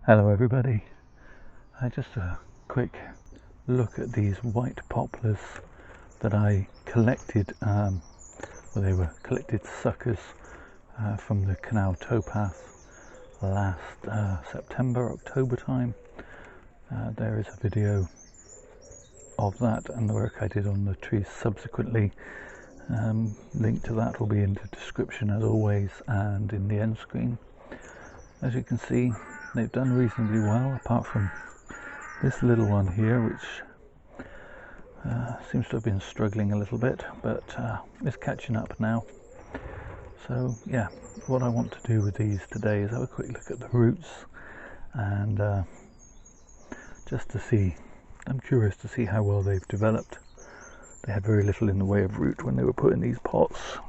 Hello everybody, just a quick look at these white poplars that I collected, they were collected suckers from the canal towpath last September, October time. There is a video of that and the work I did on the trees subsequently. Link to that will be in the description as always and in the end screen. As you can see, they've done reasonably well, apart from this little one here, which seems to have been struggling a little bit, but is catching up now. So yeah, what I want to do with these today is have a quick look at the roots, and just to see, I'm curious to see how well they've developed. They had very little in the way of root when they were put in these pots,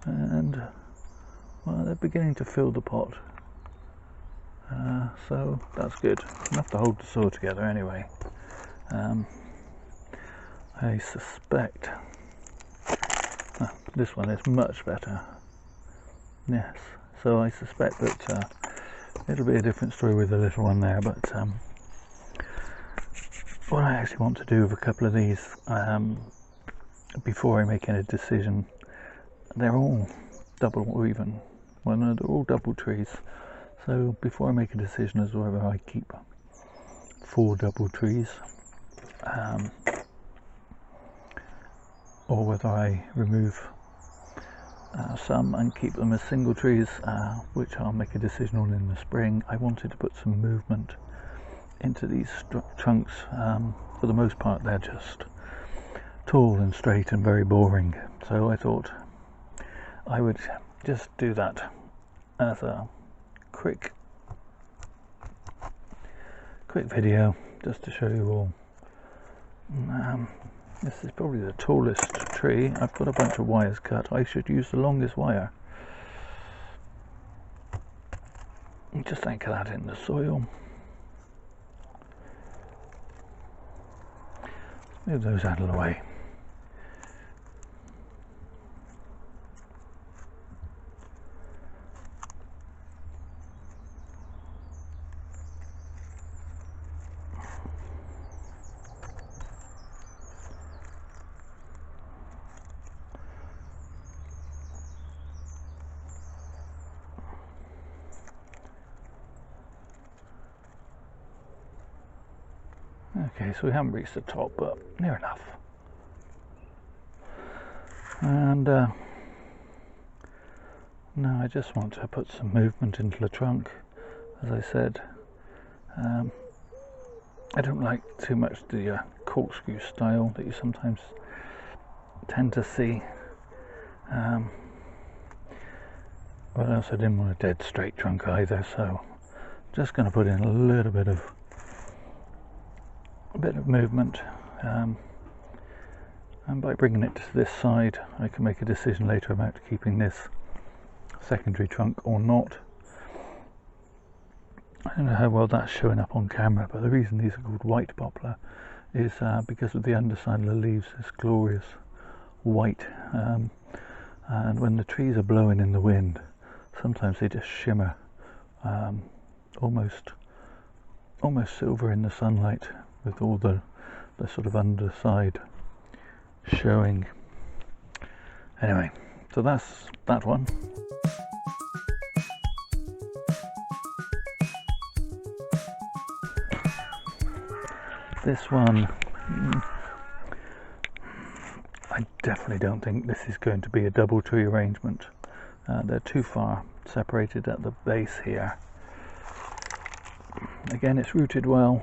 and well, they're beginning to fill the pot, so that's good. Enough to hold the soil together anyway. I suspect this one is much better. Yes, so I suspect that it'll be a different story with the little one there, but what I actually want to do with a couple of these, before I make any decision, they're all double or even, well no, they're all double trees, so before I make a decision as to whether I keep 4 double trees or whether I remove some and keep them as single trees, which I'll make a decision on in the spring, I wanted to put some movement into these trunks. For the most part they're just tall and straight and very boring, so I thought I would just do that as a quick video just to show you all. This is probably the tallest tree. I've got a bunch of wires cut. I should use the longest wire. Just anchor that in the soil. Move those out of the way. Okay, so we haven't reached the top, but near enough. And now I just want to put some movement into the trunk. As I said, I don't like too much the corkscrew style that you sometimes tend to see. But I also didn't want a dead straight trunk either, so just going to put in a little bit of movement, and by bringing it to this side I can make a decision later about keeping this secondary trunk or not. I don't know how well that's showing up on camera, but the reason these are called white poplar is because of the underside of the leaves, this glorious white, and when the trees are blowing in the wind sometimes they just shimmer, almost silver in the sunlight, with all the sort of underside showing. Anyway, so that's that one. This one, I definitely don't think this is going to be a double tree arrangement. They're too far separated at the base here. Again, it's rooted well,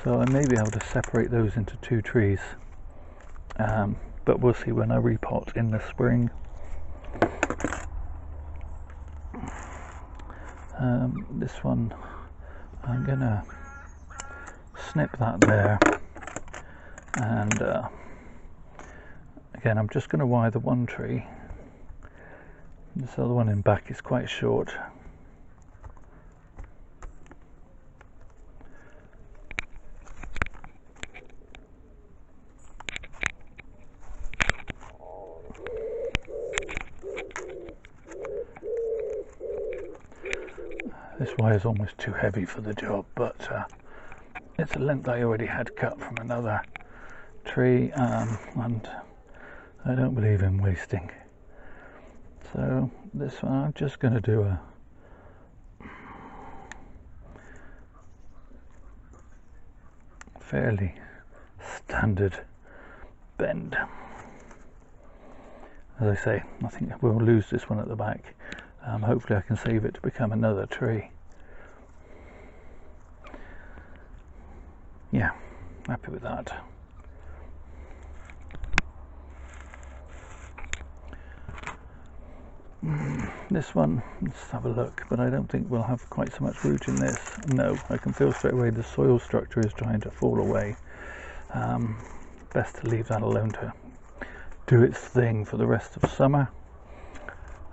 so I may be able to separate those into 2 trees, but we'll see when I repot in the spring. This one, I'm gonna snip that there, and again I'm just going to wire the one tree. This other one in back is quite short. this wire is almost too heavy for the job, but it's a length I already had cut from another tree, and I don't believe in wasting. So this one I'm just going to do a fairly standard bend. As I say, I think we'll lose this one at the back. Hopefully I can save it to become another tree. Yeah, happy with that. This one, let's have a look, but I don't think we'll have quite so much root in this. No, I can feel straight away the soil structure is trying to fall away. Best to leave that alone to do its thing for the rest of summer.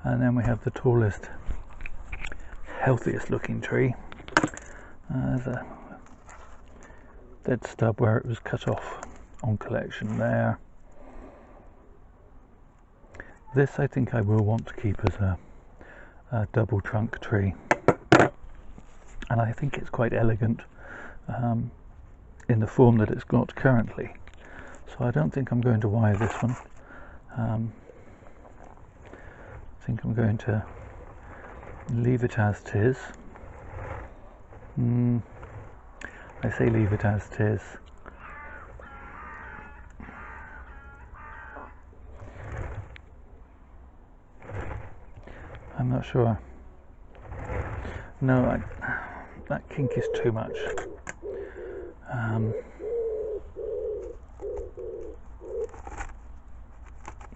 And then we have the tallest, healthiest looking tree. There's a dead stub where it was cut off on collection there. This I think I will want to keep as a double trunk tree, and I think it's quite elegant in the form that it's got currently, so I don't think I'm going to wire this one. I think I'm going to leave it as 'tis. I say leave it as 'tis. I'm not sure. No, that kink is too much.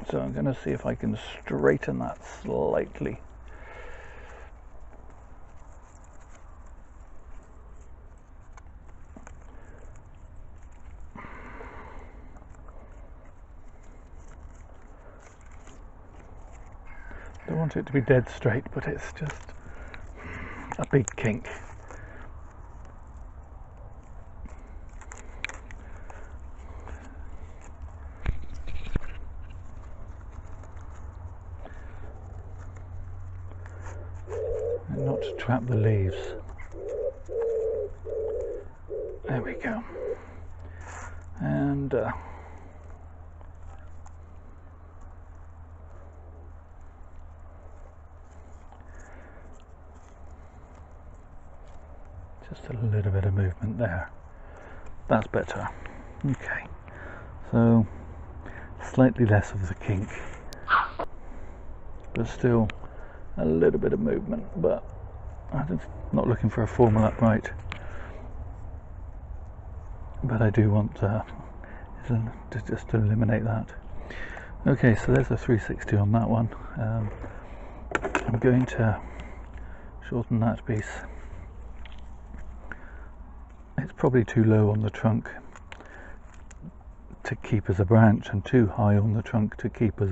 So I'm going to see if I can straighten that slightly. Don't want it to be dead straight, but it's just a big kink. And not to trap the leaves. There we go. And just a little bit of movement there. That's better. Okay, so slightly less of the kink, but still a little bit of movement, but I'm not looking for a formal upright, but I do want to just eliminate that. Okay, so there's a 360 on that one. I'm going to shorten that piece. It's probably too low on the trunk to keep as a branch and too high on the trunk to keep as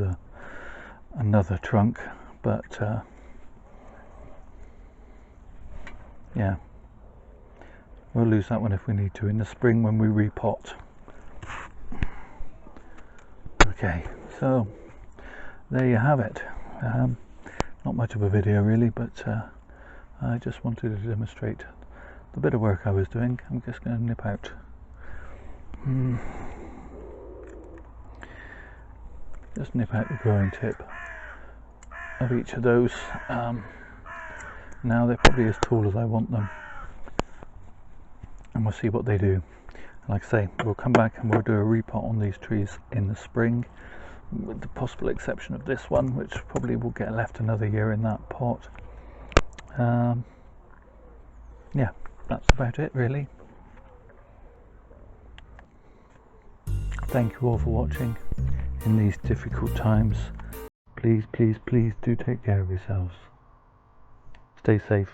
another trunk, but yeah, we'll lose that one if we need to in the spring when we repot. Okay, so there you have it. Not much of a video really, but I just wanted to demonstrate the bit of work I was doing. I'm just going to nip out. Just nip out the growing tip of each of those. Now they're probably as tall as I want them, and we'll see what they do. Like I say, we'll come back and we'll do a repot on these trees in the spring, with the possible exception of this one, which probably will get left another year in that pot. Yeah, that's about it really. Thank you all for watching in these difficult times. Please, please, please do take care of yourselves. Stay safe.